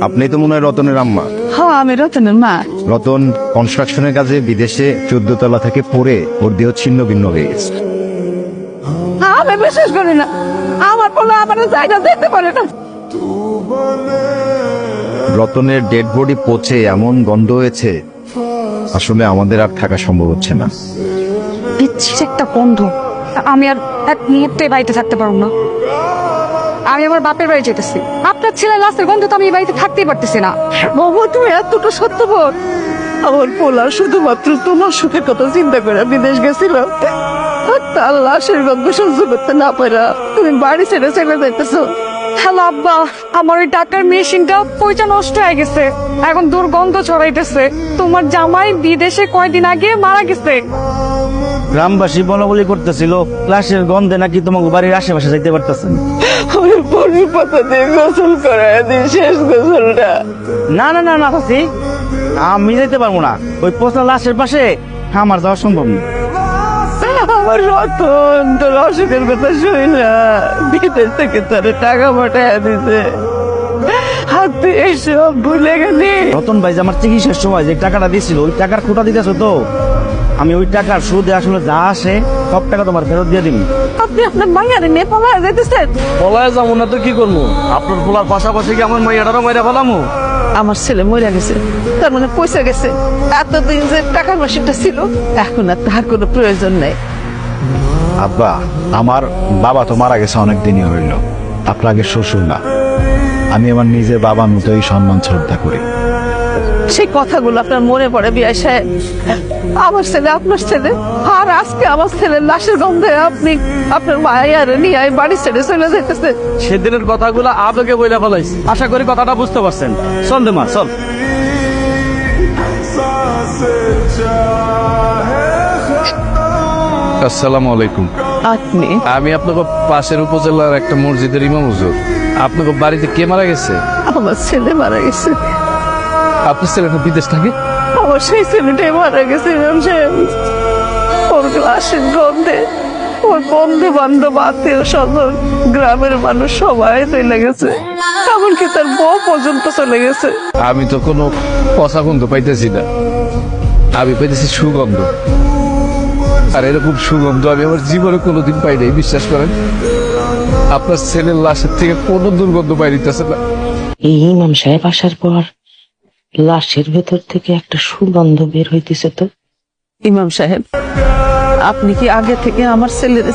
আপনি তো মনে হয় রতনের আম্মা। হ্যাঁ, আমি রতনের মা। রতন কনস্ট্রাকশনের কাজে বিদেশে 14 তলা থেকে পড়ে ওর দেহ ছিন্ন ভিন্ন হয়ে গেছে। আমি বিশ্বাস করি না, আমার পোলা আমার জায়গা দিতে পারে না। রতনের ডেড বডি পচে এমন গন্ধ হয়েছে, আসলে আমাদের আর থাকা সম্ভব হচ্ছে না। বিচ্ছির একটা গন্ধ, আমি আর এক মুহূর্তে বাড়িতে থাকতে পারবো না। আমি আমার বাপের বাড়ি যেতেছি। আপনার ছেলে লাশের গন্ধ তো আমি এই বাড়িতে থাকতেই পারতেছি না। বাবা, তুমি এতটা সত্যবান। আমার পোলা শুধুমাত্র তোমার সুখের কথা চিন্তা করে বিদেশ গেছিল, আর তার লাশের গন্ধ সহ্য করতে না পারা তুমি বাড়ি ছেড়ে চলে যাইতেছো। হ্যালো আব্বা, আমার ওই টাকার মেশিনটা পয়সা নষ্ট হয়ে গেছে, এখন দুর্গন্ধ ছড়াইতেছে। তোমার জামাই বিদেশে কয়দিন আগে মারা গেছে। গ্রামবাসী বলা বলি করতেছিল লাশের গন্ধে নাকি তোমাকে বাড়ির আশেপাশে যাইতে পারতেছেন। ওই পরি পাতা দিয়ে গোসল করায় দিই, শেষ গোসলটা। না না না না চাচি, আমি যাইতে পারবো না। ওই পচা লাশের পাশে আমার যাওয়া সম্ভব না। আমার রতন তোর অসুখের কথা শুই না, বিদেশ থেকে তোর টাকা পাঠায় দিতে, হাতে এসব ভুলে গেলি। রতন ভাই যে আমার চিকিৎসার সময় যে টাকাটা দিয়েছিল, ওই টাকার খোটা দিতেছো তো, আমি ওই টাকার সুদে আসলে যা আসে সব টাকা তোমার ফেরত দিয়ে দিবি। আপনি আপনার মাইয়ারে নিয়ে পালায় যাইতেছেন। পলায় যাবো না তো কি করবো? আপনার পোলার পাশাপাশি কি আমার মাইয়াটারও মাইরা ফেলামু? আমার ছেলে মরে গেছে, তার মানে পয়সা গেছে। এতদিন যে টাকার মেশিনটা ছিল, এখন আর তার কোনো প্রয়োজন নেই। আব্বা, আমার বাবা তো মারা গেছে অনেক দিনই হইল। আপনার আগে শ্বশুর না, আমি আমার নিজের বাবার মতোই সম্মান শ্রদ্ধা করি। সেই কথাগুলো আপনার মনে পড়ে বিআই সাহেব? আমার ছেলে আপনার ছেলে, আর আজকে আমার ছেলের লাশের গন্ধে আপনি আপনার মায়ের নিয়ে বাড়ি ছেড়ে চলে যেতেছে। সেদিনের কথাগুলো আবেগে বইলা ফেলাইছি, আশা করি কথাটা বুঝতে পারছেন। চল দে মা, চল। আসসালামু আলাইকুম। আপনি আমি আপনাকে পাশের উপজেলার একটা মসজিদের ইমাম হুজুর। আপনাকে বাড়িতে কে মারা গেছে? আমার ছেলে মারা গেছে। আপনার ছেলেটা বিদেশ থাকে? আমার সেই ছেলেটাই মারা গেছে ইমাম সাহেব। ওর লাশের গন্ধে ওর বন্ধু বান্ধব আত্মীয় স্বজন গ্রামের মানুষ সবাই চলে গেছে, এমনকি তার বউ পর্যন্ত চলে গেছে। আমি তো কোনো পচা গন্ধ পাইতেছি না, আমি পাইতেছি সুগন্ধ। আর এরকম সুগন্ধ আমি আমার জীবনে কোনোদিন পাই নাই, বিশ্বাস করেন। আপনার ছেলের লাশের থেকে কোনো দুর্গন্ধ পাই নিতেছে না। এই ইমাম সাহেব আসার পর লাশের ভেতর থেকে একটা সুগন্ধ বের হইতেছে তো। ইমাম সাহেব, আপনি কি আগে থেকে আমার ছেলের